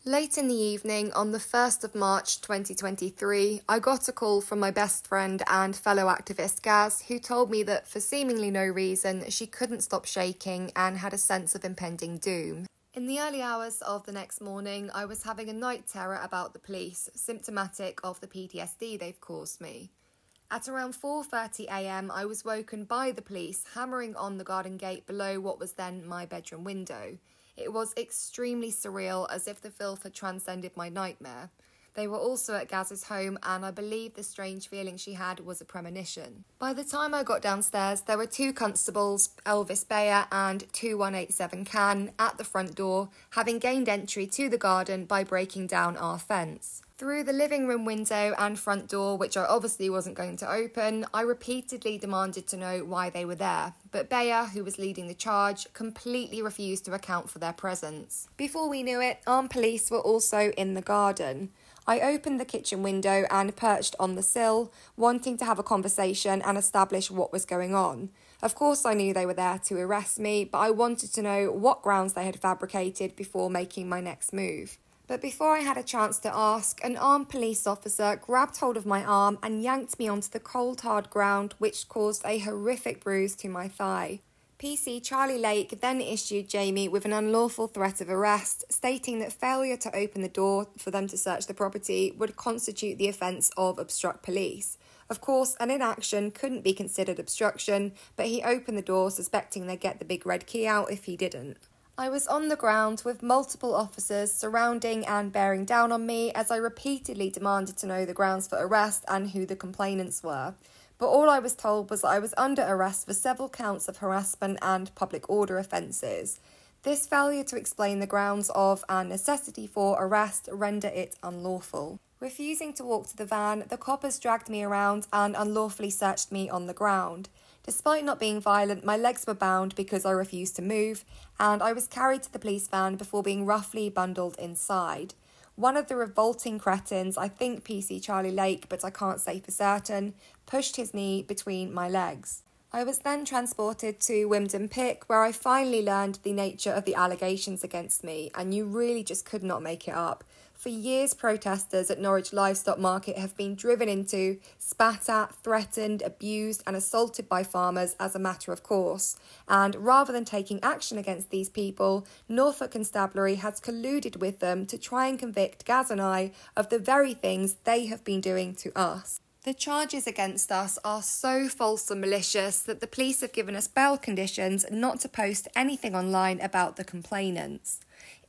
Late in the evening on the 1st of March 2023, I got a call from my best friend and fellow activist Gaz, who told me that for seemingly no reason, she couldn't stop shaking and had a sense of impending doom. In the early hours of the next morning, I was having a night terror about the police, symptomatic of the PTSD they've caused me. At around 4:30 a.m, I was woken by the police hammering on the garden gate below what was then my bedroom window. It was extremely surreal, as if the filth had transcended my nightmare. They were also at Gaz's home, and I believe the strange feeling she had was a premonition. By the time I got downstairs, there were two constables, Elvis Bayer and 2187 Can, at the front door, having gained entry to the garden by breaking down our fence. Through the living room window and front door, which I obviously wasn't going to open, I repeatedly demanded to know why they were there, but Bayer, who was leading the charge, completely refused to account for their presence. Before we knew it, armed police were also in the garden. I opened the kitchen window and perched on the sill, wanting to have a conversation and establish what was going on. Of course, I knew they were there to arrest me, but I wanted to know what grounds they had fabricated before making my next move. But before I had a chance to ask, an armed police officer grabbed hold of my arm and yanked me onto the cold, hard ground, which caused a horrific bruise to my thigh. PC Charlie Lake then issued Jamie with an unlawful threat of arrest, stating that failure to open the door for them to search the property would constitute the offence of obstruct police. Of course, an inaction couldn't be considered obstruction, but he opened the door suspecting they'd get the big red key out if he didn't. I was on the ground with multiple officers surrounding and bearing down on me as I repeatedly demanded to know the grounds for arrest and who the complainants were. But all I was told was that I was under arrest for several counts of harassment and public order offences. This failure to explain the grounds of and necessity for arrest rendered it unlawful. Refusing to walk to the van, the coppers dragged me around and unlawfully searched me on the ground. Despite not being violent, my legs were bound because I refused to move, and I was carried to the police van before being roughly bundled inside. One of the revolting cretins, I think PC Charlie Lake, but I can't say for certain, pushed his knee between my legs. I was then transported to Wymondham Pick, where I finally learned the nature of the allegations against me, and you really just could not make it up. For years, protesters at Norwich Livestock Market have been driven into, spat at, threatened, abused and assaulted by farmers as a matter of course. And rather than taking action against these people, Norfolk Constabulary has colluded with them to try and convict Gaz and I of the very things they have been doing to us. The charges against us are so false and malicious that the police have given us bail conditions not to post anything online about the complainants.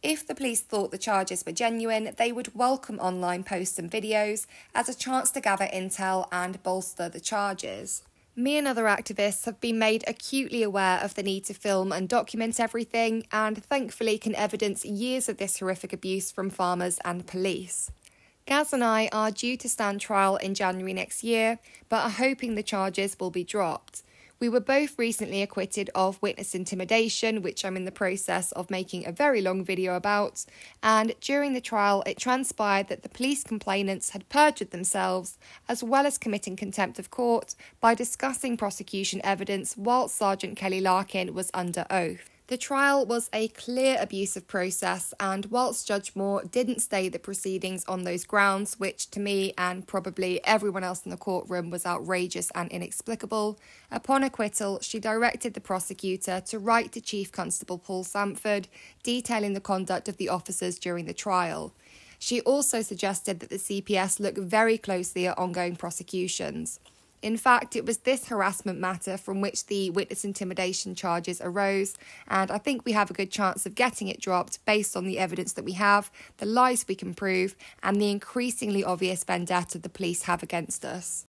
If the police thought the charges were genuine, they would welcome online posts and videos as a chance to gather intel and bolster the charges. Me and other activists have been made acutely aware of the need to film and document everything, and thankfully can evidence years of this horrific abuse from farmers and police. Gaz and I are due to stand trial in January next year, but are hoping the charges will be dropped. We were both recently acquitted of witness intimidation, which I'm in the process of making a very long video about, and during the trial it transpired that the police complainants had perjured themselves, as well as committing contempt of court by discussing prosecution evidence whilst Sergeant Kelly Larkin was under oath. The trial was a clear abuse of process, and whilst Judge Moore didn't stay the proceedings on those grounds, which to me and probably everyone else in the courtroom was outrageous and inexplicable, upon acquittal she directed the prosecutor to write to Chief Constable Paul Sanford, detailing the conduct of the officers during the trial. She also suggested that the CPS look very closely at ongoing prosecutions. In fact, it was this harassment matter from which the witness intimidation charges arose, and I think we have a good chance of getting it dropped based on the evidence that we have, the lies we can prove, and the increasingly obvious vendetta the police have against us.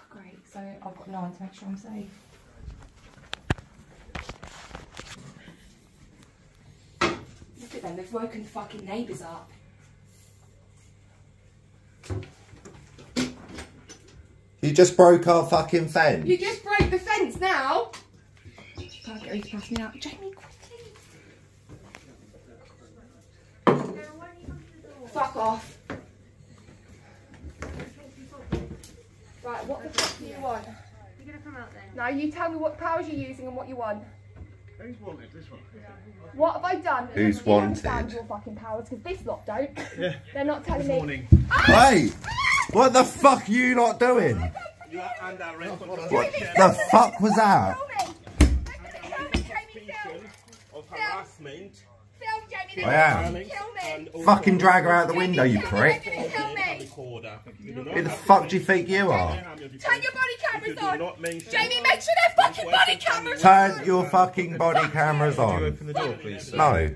Great, so I've got no one to make sure I'm safe. Look at them, they've woken the fucking neighbours up. You just broke our fucking fence. You just broke the fence now? Can't get ready to pass me out. Jamie, quickly. Fuck off. Right, what the fuck do you want? You're gonna come out then? No, you tell me what powers you're using and what you want. Who's wanted this one? What have I done? Who's You understand wanted? your fucking powers, because this lot don't. Yeah. They're not telling me. Morning. Hey! What the fuck are you lot doing? You are under arrest for What the fuck was that? of harassment. Film, Jamie, I am. kill me. Fucking drag her out the window, you prick. Kill me. Who the fuck do you think you are? Turn your body cameras on. Jamie, Jamie, make sure they're fucking body cameras on. Turn your fucking body cameras on. Open the door, please, sir. No.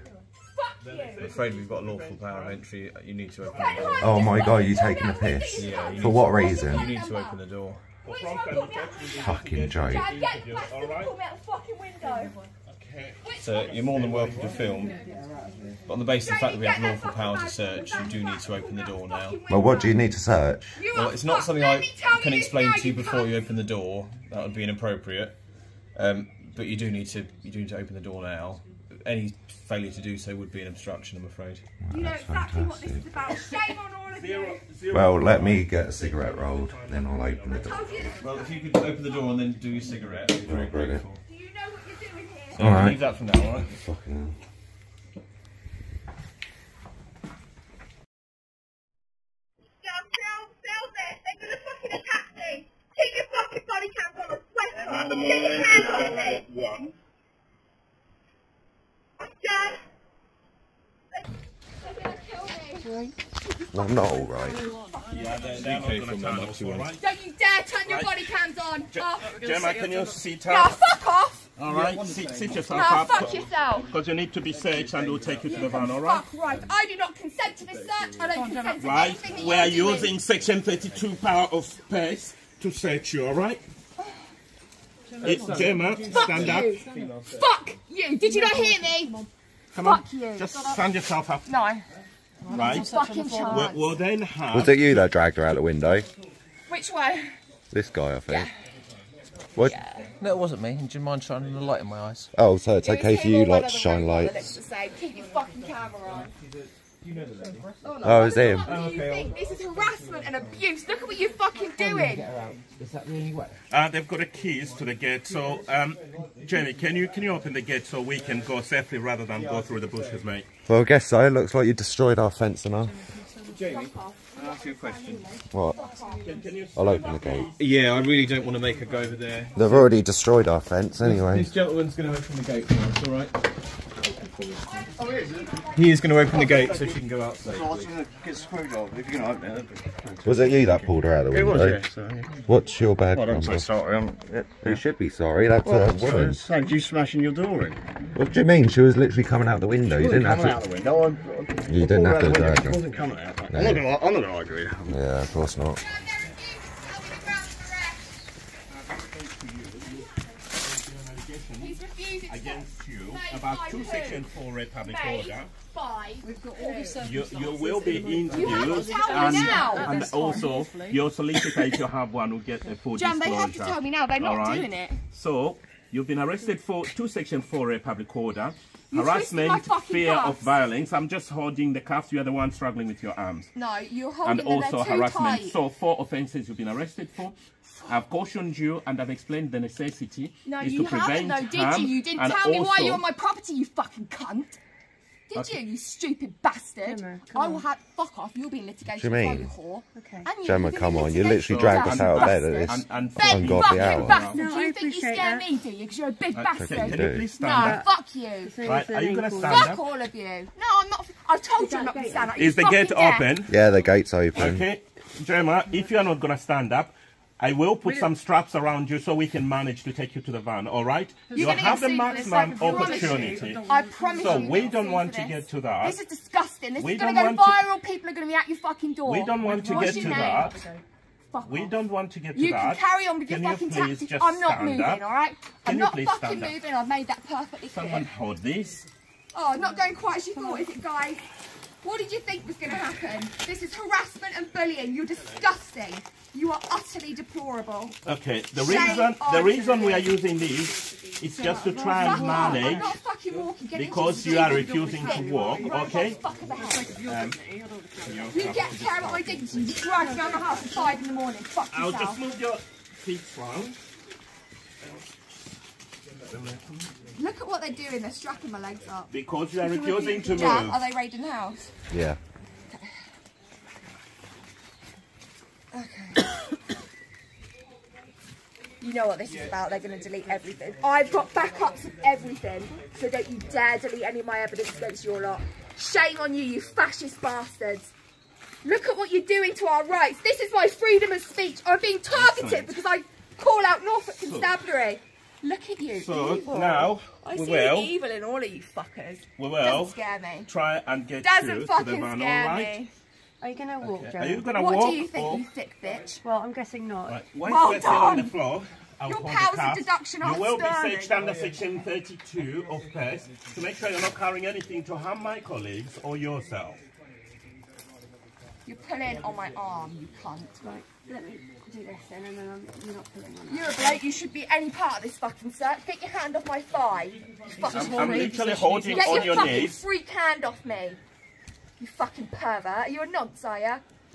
Fuck you. I'm afraid we've got lawful power of entry. You need to open the door. Oh my god, you taking a piss? Yeah, you For need what to- reason? You need to open the door. Which one put me out? Fucking joke. Dad, get the bastard to pull me out the fucking window. So you're more than welcome to film, but on the basis of the fact that we have lawful power to search, you do need to open the door now. Well, what do you need to search? Well, it's not something I can explain to you before you open the door. That would be inappropriate. But you do need to open the door now. Any failure to do so would be an obstruction, I'm afraid. You know exactly what this is about. Shame on all of you. Well, let me get a cigarette rolled, then I'll open the door. Well, if you could open the door and then do your cigarette, I'd be very Alright, grateful. Do you know what you're doing here? So Alright. leave that for now, alright? Fucking hell. Film this. They're gonna fucking attack me. Take your fucking body cams on. I swear to God. Get your hands on me. Yeah. Dad. They're gonna kill me. I'm not alright. Yeah, they're not gonna turn off, alright? Don't you dare turn your body cams on. Gemma, can you sit Yeah, up? fuck off. Alright, sit yourself Nah, up. fuck yourself. Because you need to be searched and we'll take you to the van, alright? Fuck right. I do not consent to this search. I don't consent to Right? anything that We are you're doing. using section 32 power of space to search you, alright? Gemma, stand up. Fuck you. Did you not hear me? Come on. Fuck you. Just stand yourself up, No. right? Fucking chance. We'll then have... Was it you that dragged her out the window? Which way? This guy, I think. What? No, it wasn't me. Do you mind shining the light in my eyes? Oh, so it's It was okay for him you or one lot to other shine member that lights. looks the same. Keep your fucking camera on. Oh, it's him. What do you think? This is harassment and abuse. Look at what you're fucking doing. They've got the keys to the gate, so Jenny, can you open the gate so we can go safely rather than go through the bushes, mate? Well, I guess so. Looks like you destroyed our fence enough. Jamie, I'll ask you a question. What? Can you I'll open the gate. Yeah, I really don't want to make her go over there. They've already destroyed our fence anyway. This gentleman's going to open the gate for us, alright? He is going to open the gate so she can go outside. Was it you that pulled her out the window? It was, yeah. What's your bad I don't number? say sorry. You should be sorry. That's a woman. Saved you smashing your door in. What do you mean? She was literally coming out the window. You didn't have Coming out to. the window. You didn't have to drag It her. wasn't coming out. No. I'm not going to argue with you. Yeah, of course not. He's refusing to against you about 2 section 4 Republic order. We've got all this. You will be interviewed tell me now. and also your solicitor, if you have one, will get a full Jan, they have to disclosure. tell me now. They're not Alright. doing it. So you've been arrested for 2 section 4 Republic order. You twisted my Harassment, fucking fear of cuffs. violence. I'm just holding the cuffs. You are the one struggling with your arms. No, you're And holding them. also They're too harassment. tight. So 4 offences you've been arrested for. I've cautioned you and I've explained the necessity No, is you to prevent haven't, though, harm. did you? You didn't and tell me why also- you're on my property, you fucking cunt. Did you, you stupid bastard? I will have... Fuck off, you'll be in litigation. What do you as mean? well, you whore. Okay. Gemma, come on. You literally dragged us out of bed at this And Big ungodly fucking hour. bastard. No, Do I you think you appreciate scare that. me, do you? Because you're a big Can bastard. you do. please No, stand up? fuck you. Right, are you going to stand Fuck up? all of you. No, I'm not... I told you I'm not going to stand up. Is the gate open? Yeah, the gate's open. Okay, Gemma, if you are not going to stand up, I will put some straps around you so we can manage to take you to the van, all right? You gonna have get the sued for this, maximum I promise you. opportunity. I promise So you. we you'll don't get want sued to for get to that. This is disgusting. This We is going don't to go want viral. People are going to be at your fucking door. We don't want to What's get your to name? that. Fuck We off. don't want to get to You that. can carry on with your Can you fucking please tactics. just I'm not stand moving, up? alright? I'm Can you not please fucking stand up? moving. I've made that perfectly Someone clear. hold this. Oh, not going quite as you thought, is it, guys? What did you think was going to happen? This is harassment and bullying. You're disgusting. You are utterly deplorable. Okay, the Shame reason on we are you. using this is just to try and Fuck off. I'm manage not fucking walking. Get into because the you are street. refusing to walk, okay? Fuck of the head. You You get care of my dignity. You drive me around the house at 5 in the morning. Fuck I'll yourself. just move your feet round. Look at what they're doing. They're strapping my legs up. Because you are refusing to Yeah, move. are they raiding the house? Yeah. Okay. You know what this is about. They're going to delete everything. I've got backups of everything, so don't you dare delete any of my evidence against your lot. Shame on you, you fascist bastards. Look at what you're doing to our rights. This is my freedom of speech. I'm being targeted because I call out Norfolk Constabulary. Look at you, So evil. now I we see will. the evil in all of you fuckers. We will Doesn't scare me. try and get Doesn't you to the fucking van, scare alright? me. Are you going to walk, Joe? Are you going to What walk? do you think, or... you thick bitch? Well, I'm guessing not. Right. Once Well you're sitting on the done. floor, I'll Your hold the powers of cuffs. deduction are You will be stunning. searched under section 32 of PES to make sure you're not carrying anything to harm my colleagues or yourself. You're pulling on my arm, you cunt. Right, let me do this then, and then you're not pulling on it. You're a bloke, you should be any part of this fucking search. Get your hand off my thigh. You fucking I'm freak. literally holding Get on your your fucking knees. freak hand off me. You fucking pervert. Are you a nonce, are you?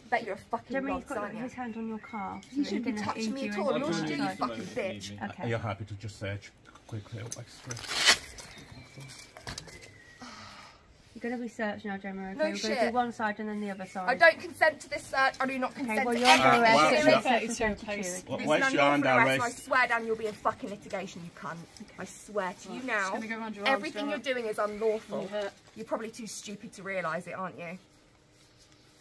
Bet you're a fucking Jeremy's nonce, got aren't you? his hand on your calf. You shouldn't be touching me at all. You should do, you fucking bitch. Are Okay. you happy to just search quickly? You're going to be searched now, Gemma, okay? No We're going to shit. do one side and then the other side. I don't consent to this search. I do not consent well, to you're any under of arrest. this. Well, This It's is 32, okay? an Once you're under unlawful arrest, and I arrest, swear down you'll be in fucking litigation, you cunt. I swear to you now. Everything you're doing is unlawful. You're probably too stupid to realise it, aren't you?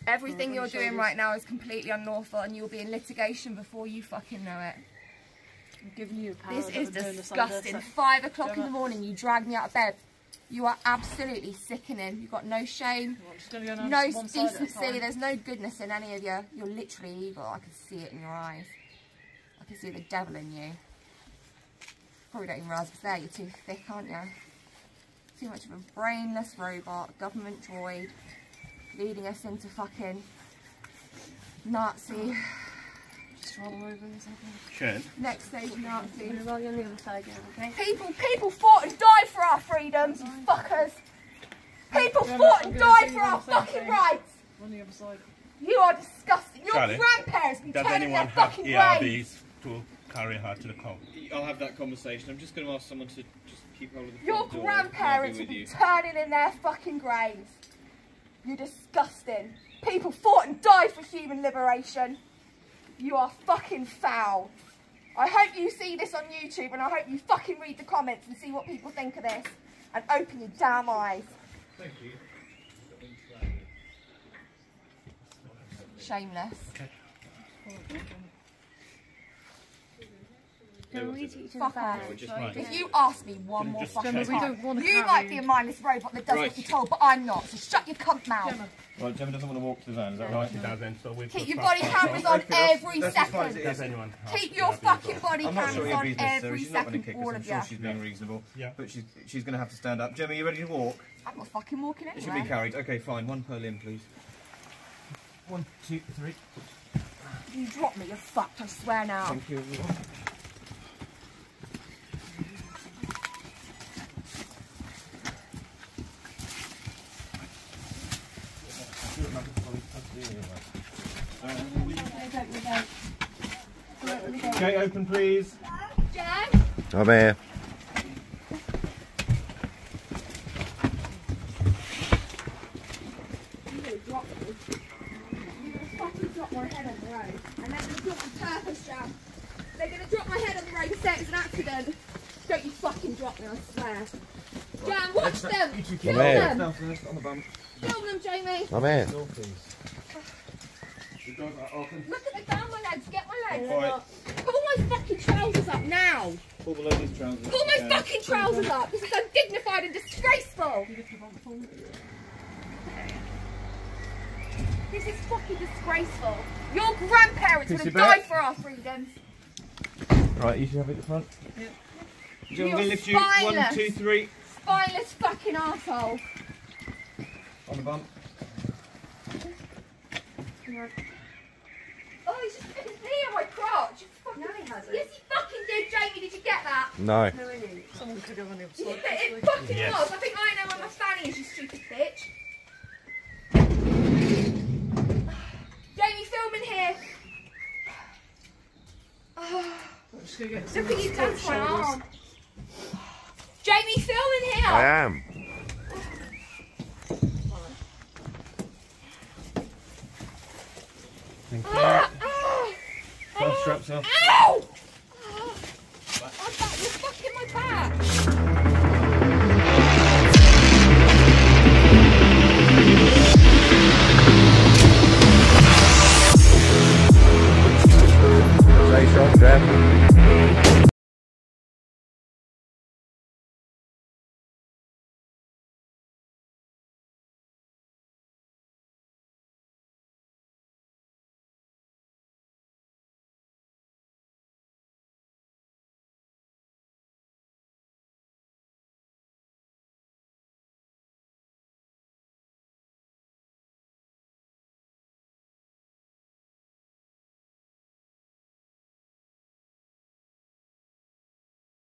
Everything you're doing right now is completely unlawful and you'll be in litigation before you fucking know it. I'm giving you power. This is disgusting. 5 o'clock in the morning, you drag me out of bed. You are absolutely sickening. You've got no shame, no decency. There's no goodness in any of you. You're literally evil. I can see it in your eyes. I can see the devil in you. Probably don't even realise it's there. You're too thick, aren't you? Too much of a brainless robot, government droid, leading us into fucking Nazi. Sharon, Next stage Nazi. Well, you're on the other side now, okay? People fought and died for our freedoms, you fuckers. People fought and died for our fucking rights. On the other side. You are disgusting. Your Charlie, grandparents be does turning anyone their have fucking brains. ERBs to carry her to the car? I'll have that conversation. I'm just going to ask someone to just keep hold of the Your front door. grandparents I'll will be be with you. turning in their fucking graves. You're disgusting. People fought and died for human liberation. You are fucking foul. I hope you see this on YouTube and I hope you fucking read the comments and see what people think of this. And open your damn eyes. Thank you. Shameless. Gemma, will you take you to the Fuck van? off. Just right. If you ask me one more Just fucking check. We time, don't want to you carry might be you. a mindless robot that does Right. what you're told, but I'm not. So shut your cunt mouth. Right, Gemma doesn't want to walk to the van, is that right? She doesn't, so we've Keep got your body fast cameras control. on every that's as far as second. it Does anyone have Keep your ERBs? fucking body I'm not cameras sure it'll on be necessary. every She's not going to second, kick all us. I'm of sure you. she's being reasonable. Yeah. But she's going to have to stand up. Gemma, you ready to walk? I'm not fucking walking It should be anywhere. carried. Okay, fine. One per limb, please. 1, 2, 3. If you drop me, you're fucked, I swear now. Thank you, everyone. Gate open, please. Jan? I'm here. You're gonna drop me. You're gonna fucking drop my head on the road. And they're gonna drop the purpose, Jan. They're gonna drop my head on the road and say it's an accident. Don't you fucking drop me, I swear. Jan, watch them! Kill here. them! Down first, on the bump. Kill them, Jamie! I'm here. The doors are open. Look at the down my legs, get my legs. Right. Pull my fucking trousers up now! Pull below these trousers. Pull my fucking trousers up! This is undignified and disgraceful! This is fucking disgraceful. Your grandparents would have died for our freedoms. Right, you should have it at the front. Yep. Gemma, I'm You're going to lift you. 1, spineless. 2, 3. Spineless fucking arsehole. On the bump. Oh, he's just put his knee on my crotch. No, he hasn't. Yes, he fucking did, Jamie. Did you get that? No. Someone could go on the other Yeah, side. it fucking was. I think I know where my fanny is, you stupid bitch. Jamie, film in here. I'm just going to get Look at you touch my arm. Jamie, Thank you. First straps off. Ow! Oh, you're fucking my back.